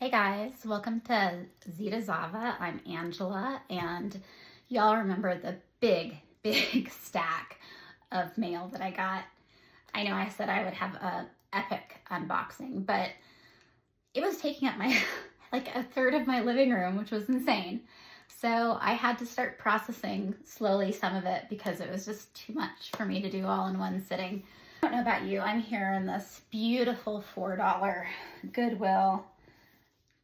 Hey guys, welcome to Zeta Zava. I'm Angela, and y'all remember the big stack of mail that I got. I know I said I would have a epic unboxing, but it was taking up my like a third of my living room, which was insane. So I had to start processing slowly some of it because it was just too much for me to do all in one sitting. I don't know about you, I'm here in this beautiful $4 Goodwill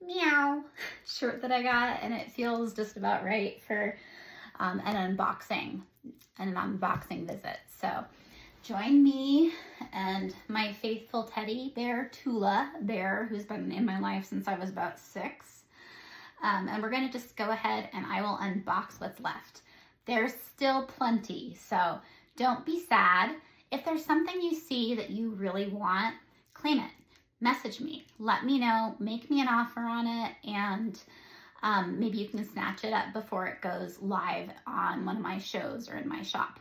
meow shirt that I got, and it feels just about right for an unboxing visit. So join me and my faithful teddy bear Tula Bear, who's been in my life since I was about 6, and we're gonna just go ahead and I will unbox what's left. There's still plenty, so don't be sad. If there's something you see that you really want, claim it. Message me, let me know, make me an offer on it, and maybe you can snatch it up before it goes live on one of my shows or in my shop.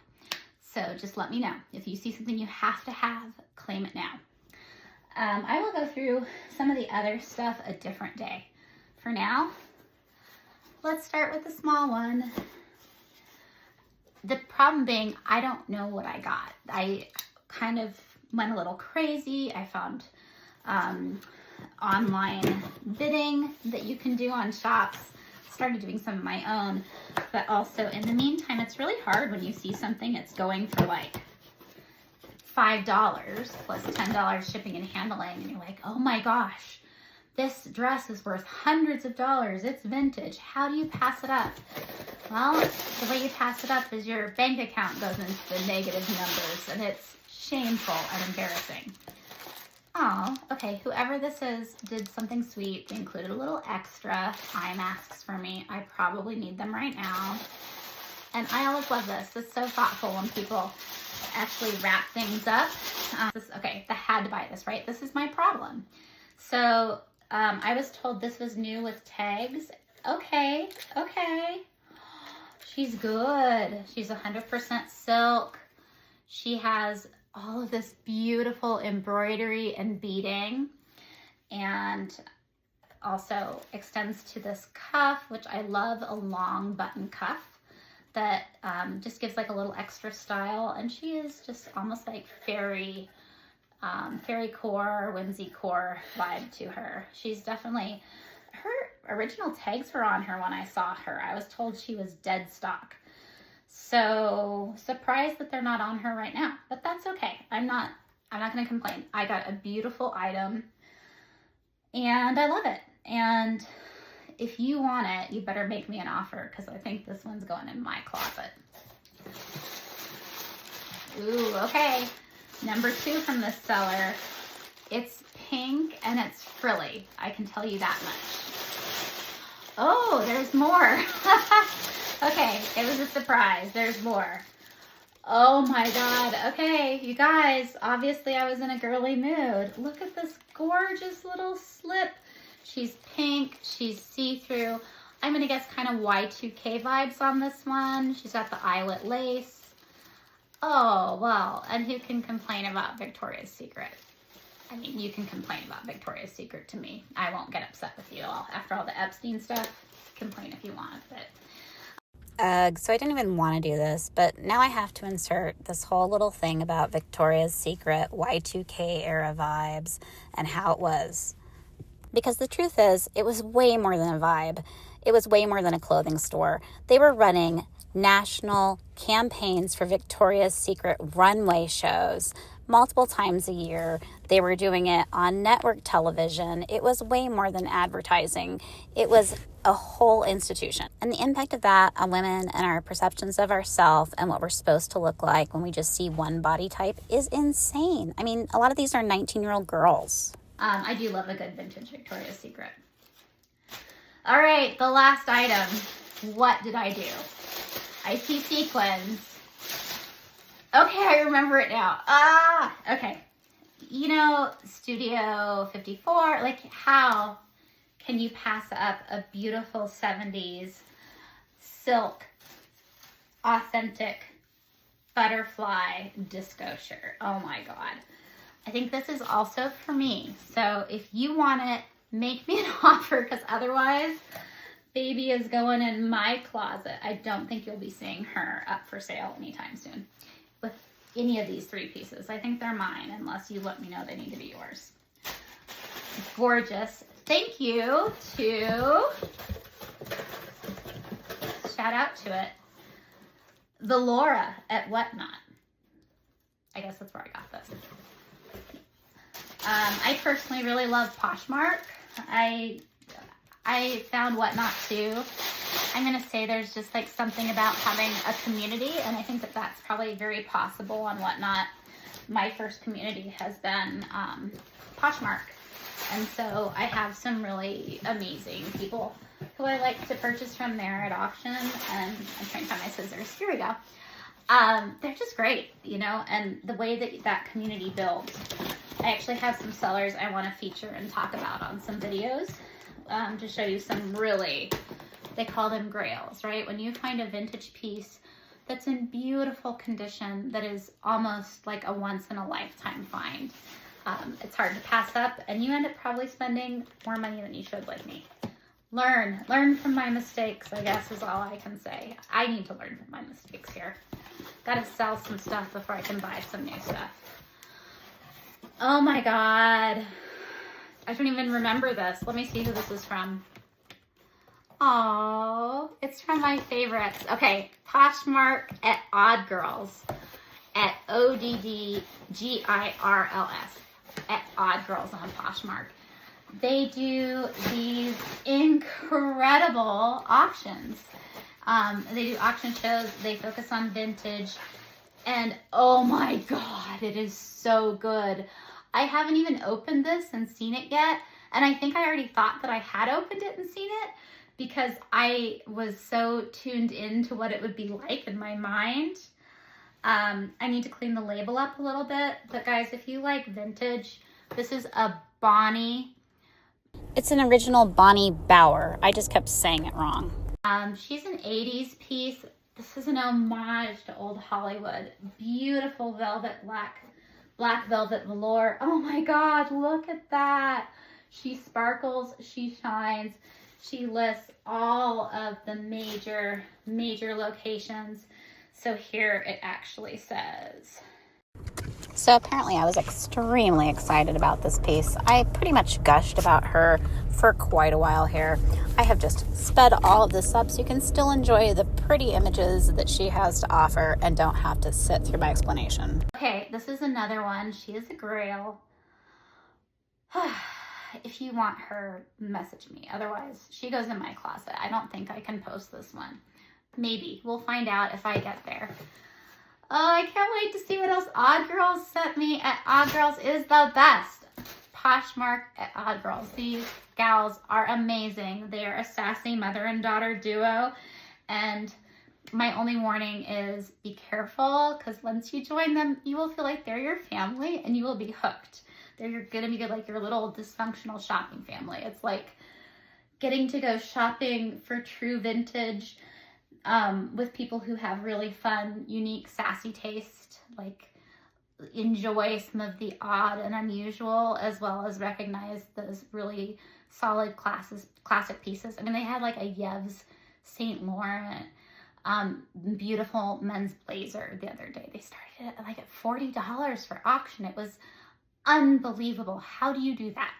So just let me know. If you see something you have to have, claim it now. I will go through some of the other stuff a different day. For now, let's start with the small one. The problem being, I don't know what I got. I kind of went a little crazy. I found online bidding that you can do on shops. Started doing some of my own, but also in the meantime, it's really hard when you see something that's going for like $5 plus $10 shipping and handling, and you're like, oh my gosh, this dress is worth hundreds of dollars. It's vintage. How do you pass it up? Well, the way you pass it up is your bank account goes into the negative numbers, and it's shameful and embarrassing. Oh, okay, whoever this is did something sweet. They included a little extra eye masks for me. I probably need them right now. And I always love this. It's so thoughtful when people actually wrap things up. Okay, I had to buy this, right? This is my problem. So I was told this was new with tags. Okay. She's good. She's 100% silk. She has all of this beautiful embroidery and beading, and also extends to this cuff, which I love, a long button cuff that just gives like a little extra style. And she is just almost like fairy core, whimsy core vibe to her. She's definitely, her original tags were on her when I saw her. I was told she was dead stock. So surprised that they're not on her right now, but that's okay. I'm not going to complain. I got a beautiful item and I love it. And if you want it, you better make me an offer, because I think this one's going in my closet. Ooh, okay. Number 2 from this seller. It's pink and it's frilly. I can tell you that much. Oh, there's more. Okay, it was a surprise. There's more. Oh my God. Okay, you guys, obviously I was in a girly mood. Look at this gorgeous little slip. She's pink, she's see-through. I'm gonna guess kind of Y2K vibes on this one. She's got the eyelet lace. Oh, well, and who can complain about Victoria's Secret? I mean, you can complain about Victoria's Secret to me. I won't get upset with you all. After all the Epstein stuff, complain if you want, but... So I didn't even want to do this, but now I have to insert this whole little thing about Victoria's Secret Y2K era vibes and how it was. Because the truth is, it was way more than a vibe. It was way more than a clothing store. They were running national campaigns for Victoria's Secret runway shows multiple times a year. They were doing it on network television. It was way more than advertising. It was a whole institution. And the impact of that on women and our perceptions of ourselves and what we're supposed to look like when we just see one body type is insane. I mean, a lot of these are 19-year-old girls. I do love a good vintage Victoria's Secret. All right, the last item. What did I do? I see sequins. Okay, I remember it now. Okay. You know, Studio 54, like how can you pass up a beautiful 70s silk, authentic butterfly disco shirt? Oh my God. I think this is also for me. So if you want it, make me an offer, because otherwise baby is going in my closet. I don't think you'll be seeing her up for sale anytime soon with any of these 3 pieces. I think they're mine unless you let me know they need to be yours. Gorgeous. Thank you to, shout out to it, the Laura at Whatnot. I guess that's where I got this. I personally really love Poshmark. I found Whatnot too. I'm going to say there's just like something about having a community, and I think that that's probably very possible on Whatnot. My first community has been Poshmark, and so I have some really amazing people who I like to purchase from there at auction, and I'm trying to find my scissors. Here we go. They're just great, you know, and the way that that community builds. I actually have some sellers I want to feature and talk about on some videos to show you some really, they call them grails, right? When you find a vintage piece that's in beautiful condition, that is almost like a once in a lifetime find. It's hard to pass up, and you end up probably spending more money than you should, like me. Learn from my mistakes, I guess is all I can say. I need to learn from my mistakes here. Gotta sell some stuff before I can buy some new stuff. Oh my God. I don't even remember this. Let me see who this is from. Oh, it's from my favorites. Okay, Poshmark at Odd Girls. At ODDGIRLS. At Odd Girls on Poshmark. They do these incredible auctions. They do auction shows. They focus on vintage. And oh my God, it is so good. I haven't even opened this and seen it yet. And I think I already thought that I had opened it and seen it because I was so tuned into what it would be like in my mind. I need to clean the label up a little bit. But guys, if you like vintage, this is a Bonnie. It's an original Bonnie Bauer. I just kept saying it wrong. She's an 80s piece. This is an homage to old Hollywood. Beautiful velvet black velvet velour. Oh my God, look at that. She sparkles, she shines. She lists all of the major locations. So here it actually says. So apparently I was extremely excited about this piece. I pretty much gushed about her for quite a while here. I have just sped all of this up so you can still enjoy the pretty images that she has to offer and don't have to sit through my explanation. Okay, this is another one. She is a grail. If you want her, message me. Otherwise, she goes in my closet. I don't think I can post this one. Maybe. We'll find out if I get there. Oh, I can't wait to see what else Odd Girls sent me. At Odd Girls is the best. Poshmark at Odd Girls. These gals are amazing. They are a sassy mother and daughter duo. And my only warning is be careful, because once you join them, you will feel like they're your family and you will be hooked. They're going to be like your little dysfunctional shopping family. It's like getting to go shopping for true vintage with people who have really fun, unique, sassy taste, like enjoy some of the odd and unusual, as well as recognize those really solid classic pieces. I mean, they had like a Yves Saint Laurent beautiful men's blazer the other day. They started it like at $40 for auction. It was unbelievable. How do you do that?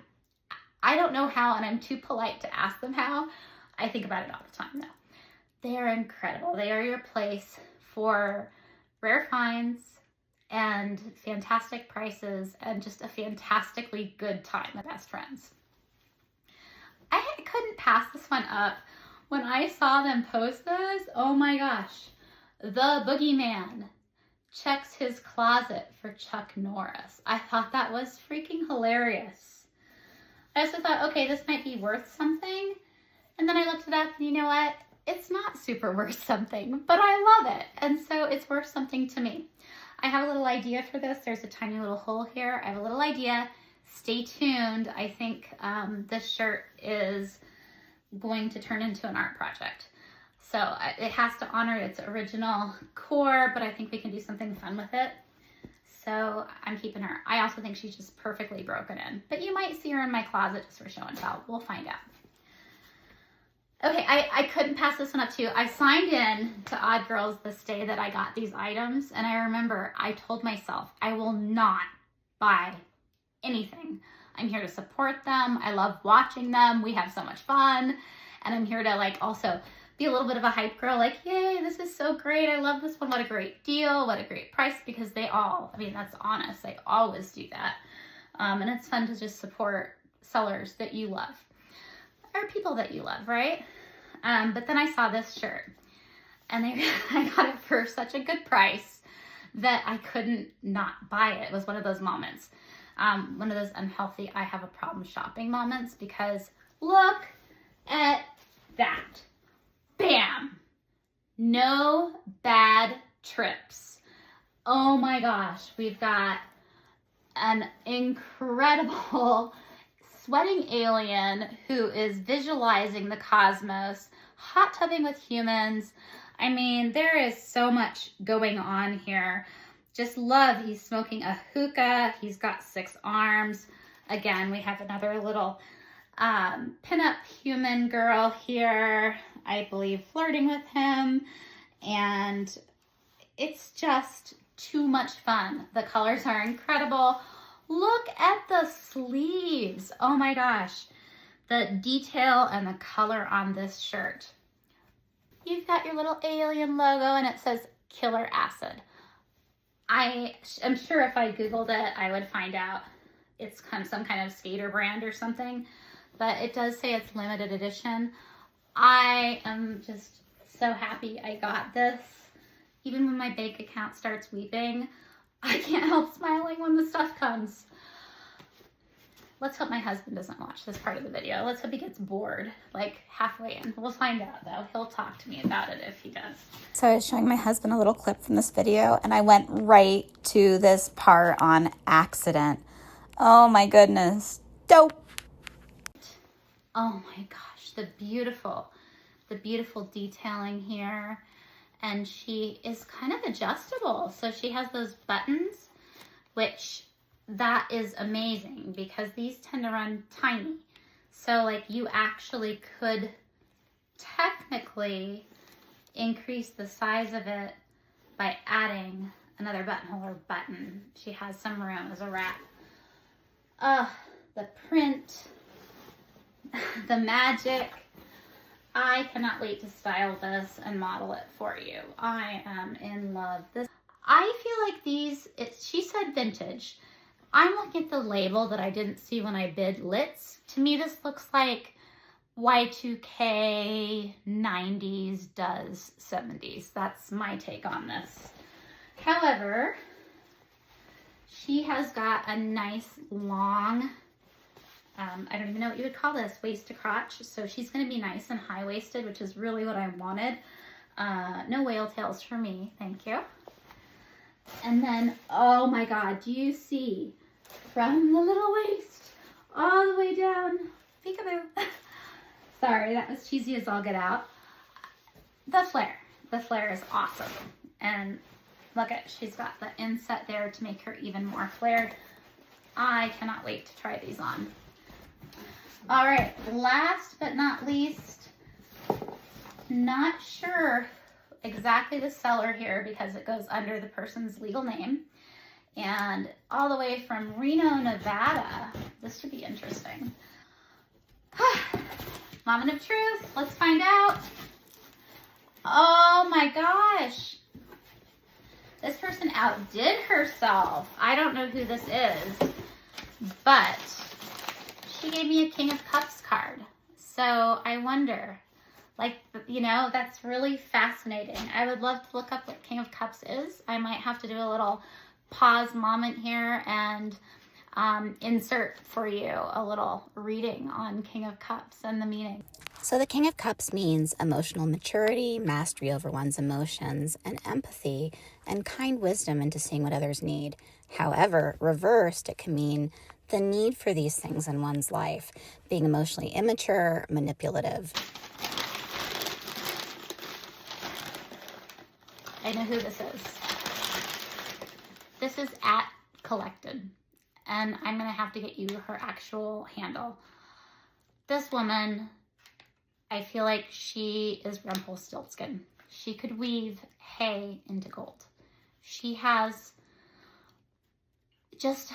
I don't know how, and I'm too polite to ask them how. I think about it all the time though. They are incredible. They are your place for rare finds and fantastic prices and just a fantastically good time with best friends. I couldn't pass this one up. When I saw them post this, oh my gosh, the boogeyman checks his closet for Chuck Norris. I thought that was freaking hilarious. I also thought, okay, this might be worth something. And then I looked it up and you know what? It's not super worth something, but I love it. And so it's worth something to me. I have a little idea for this. There's a tiny little hole here. I have a little idea. Stay tuned. I think this shirt is going to turn into an art project. So it has to honor its original core, but I think we can do something fun with it. So I'm keeping her. I also think she's just perfectly broken in. But you might see her in my closet just for show and tell. We'll find out. Okay, I couldn't pass this one up too. I signed in to Odd Girls this day that I got these items, and I remember I told myself I will not buy anything. I'm here to support them. I love watching them. We have so much fun. And I'm here to like also be a little bit of a hype girl, like, yay, this is so great. I love this one. What a great deal. What a great price, because they all, I mean, that's honest. They always do that. And it's fun to just support sellers that you love. Or people that you love, right? But then I saw this shirt, and I got it for such a good price that I couldn't not buy it. It was one of those moments, one of those unhealthy, I have a problem shopping moments, because look at that. Bam! No bad trips. Oh my gosh, we've got an incredible sweating alien who is visualizing the cosmos, hot tubbing with humans. I mean, there is so much going on here. Just love, he's smoking a hookah. He's got 6 arms. Again, we have another little pinup human girl here, I believe, flirting with him. And it's just too much fun. The colors are incredible. Look at the sleeves. Oh my gosh. The detail and the color on this shirt. You've got your little alien logo, and it says Killer Acid. I am sure if I Googled it, I would find out it's some kind of skater brand or something, but it does say it's limited edition. I am just so happy I got this. Even when my bank account starts weeping, I can't help smiling when the stuff comes. Let's hope my husband doesn't watch this part of the video. Let's hope he gets bored like halfway in. We'll find out though. He'll talk to me about it if he does. So I was showing my husband a little clip from this video, and I went right to this part on accident. Oh my goodness. Dope. Oh my gosh, the beautiful detailing here. And she is kind of adjustable. So she has those buttons, which that is amazing because these tend to run tiny. So like you actually could technically increase the size of it by adding another buttonhole or button. She has some room as a wrap. The print, the magic. I cannot wait to style this and model it for you. I am in love. I feel like these, she said vintage. I'm looking at the label that I didn't see when I bid Litz. To me, this looks like Y2K 90s does 70s. That's my take on this. However, she has got a nice long, I don't even know what you would call this, waist to crotch. So she's going to be nice and high-waisted, which is really what I wanted. No whale tails for me, thank you. And then, oh my God, do you see from the little waist all the way down, peekaboo. Sorry, that was cheesy as all get out. The flare is awesome. And look at, she's got the inset there to make her even more flared. I cannot wait to try these on. All right, last but not least, not sure exactly the seller here because it goes under the person's legal name. And all the way from Reno, Nevada. This should be interesting. Moment of truth, let's find out. Oh my gosh. This person outdid herself. I don't know who this is, but she gave me a King of Cups card. So I wonder, like, you know, that's really fascinating. I would love to look up what King of Cups is. I might have to do a little pause moment here and insert for you a little reading on King of Cups and the meaning. So the King of Cups means emotional maturity, mastery over one's emotions, and empathy, and kind wisdom into seeing what others need. However, reversed, it can mean the need for these things in one's life, being emotionally immature, manipulative. I know who this is. This is at collected. And I'm going to have to get you her actual handle. This woman, I feel like she is Rumpelstiltskin. She could weave hay into gold. She has just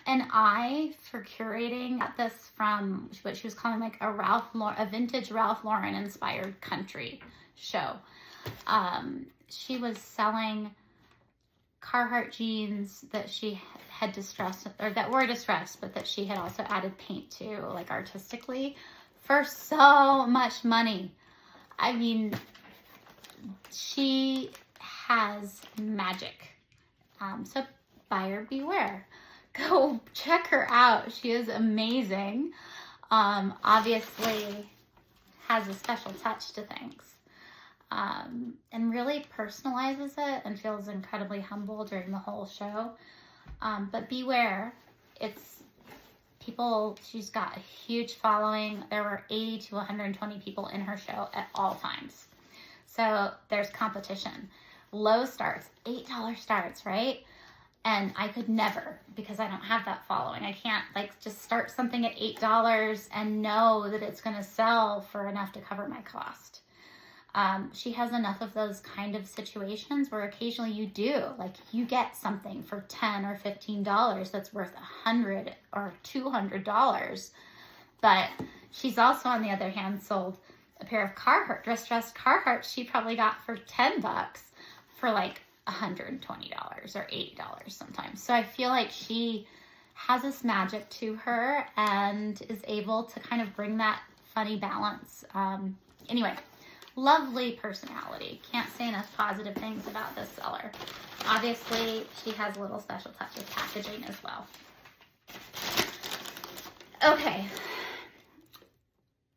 an eye for curating this from what she was calling like a vintage Ralph Lauren inspired country show. She was selling Carhartt jeans that she had distressed, or that were distressed, but that she had also added paint to, like artistically, for so much money. I mean, she has magic. So buyer beware. Go check her out. She is amazing. Obviously has a special touch to things. And really personalizes it and feels incredibly humble during the whole show. But beware, it's people, she's got a huge following. There were 80 to 120 people in her show at all times. So there's competition. Low starts, $8 starts, right? And I could never, because I don't have that following. I can't like just start something at $8 and know that it's going to sell for enough to cover my cost. She has enough of those kind of situations where occasionally you do, like you get something for $10 or $15 that's worth $100 or $200. But she's also, on the other hand, sold a pair of Carhartt, distressed Carhartt she probably got for $10 for like $120 or $80 sometimes. So I feel like she has this magic to her and is able to kind of bring that funny balance. Anyway, lovely personality. Can't say enough positive things about this seller. Obviously, she has a little special touch with packaging as well. Okay.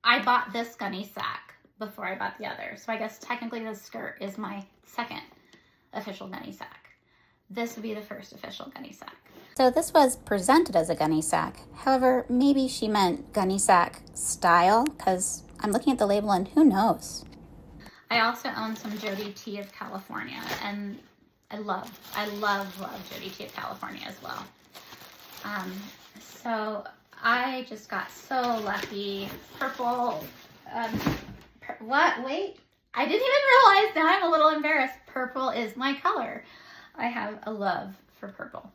I bought this gunny sack before I bought the other. So I guess technically this skirt is my second official gunny sack. This would be the first official gunny sack. So this was presented as a gunny sack. However, maybe she meant gunny sack style, because I'm looking at the label and who knows? I also own some Jody T of California, and I love Jody T of California as well. So I just got so lucky. Purple, what? Wait, I didn't even realize. Now I'm a little embarrassed. Purple is my color. I have a love for purple.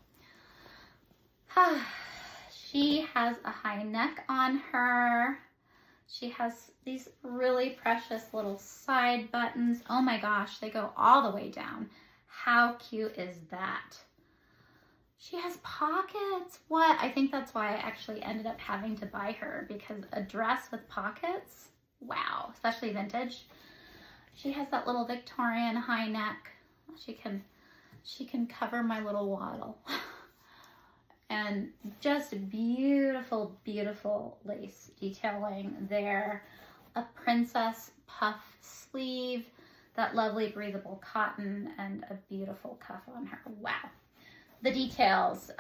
She has a high neck on her. She has these really precious little side buttons. Oh my gosh, they go all the way down. How cute is that? She has pockets. What? I think that's why I actually ended up having to buy her, because a dress with pockets, wow, especially vintage. She has that little Victorian high neck. She can cover my little waddle. And just beautiful, beautiful lace detailing there. A princess puff sleeve, that lovely breathable cotton, and a beautiful cuff on her. Wow. The details.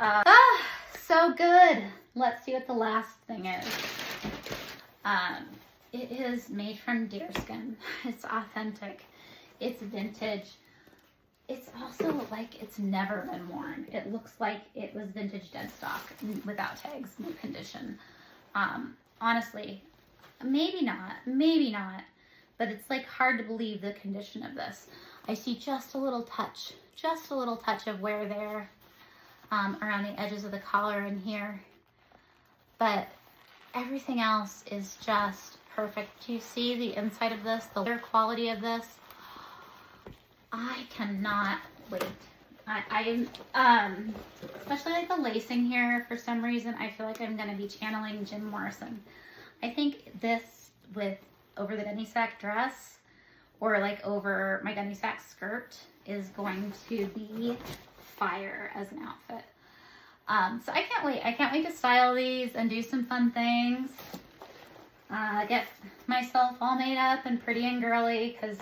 So good. Let's see what the last thing is. It is made from deerskin. It's authentic. It's vintage. It's also like it's never been worn. It looks like it was vintage dead stock without tags, no condition. Honestly, maybe not, but it's like hard to believe the condition of this. I see just a little touch of wear there around the edges of the collar in here, but everything else is just perfect. Do you see the inside of this, the leather quality of this? I cannot wait. Especially like the lacing here, for some reason, I feel like I'm going to be channeling Jim Morrison. I think this with over the gunny sack dress or like over my gunny sack skirt is going to be fire as an outfit. So I can't wait. I can't wait to style these and do some fun things. Get myself all made up and pretty and girly, because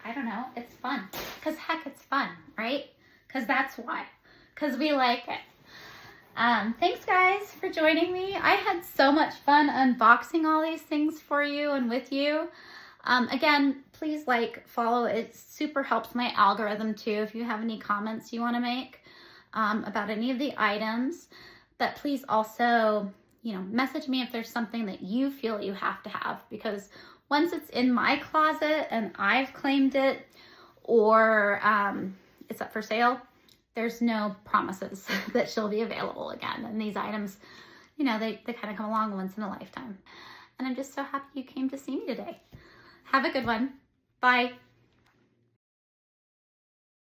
I don't know, it's fun. Because heck, it's fun, right? Because that's why. Because we like it. Thanks guys for joining me. I had so much fun unboxing all these things for you and with you. Again, please like, follow. It super helps my algorithm too if you have any comments you want to make. about any of the items. But please also, message me if there's something that you feel you have to have, because once it's in my closet and I've claimed it, or it's up for sale, there's no promises that she'll be available again. And these items, they kind of come along once in a lifetime. And I'm just so happy you came to see me today. Have a good one. Bye.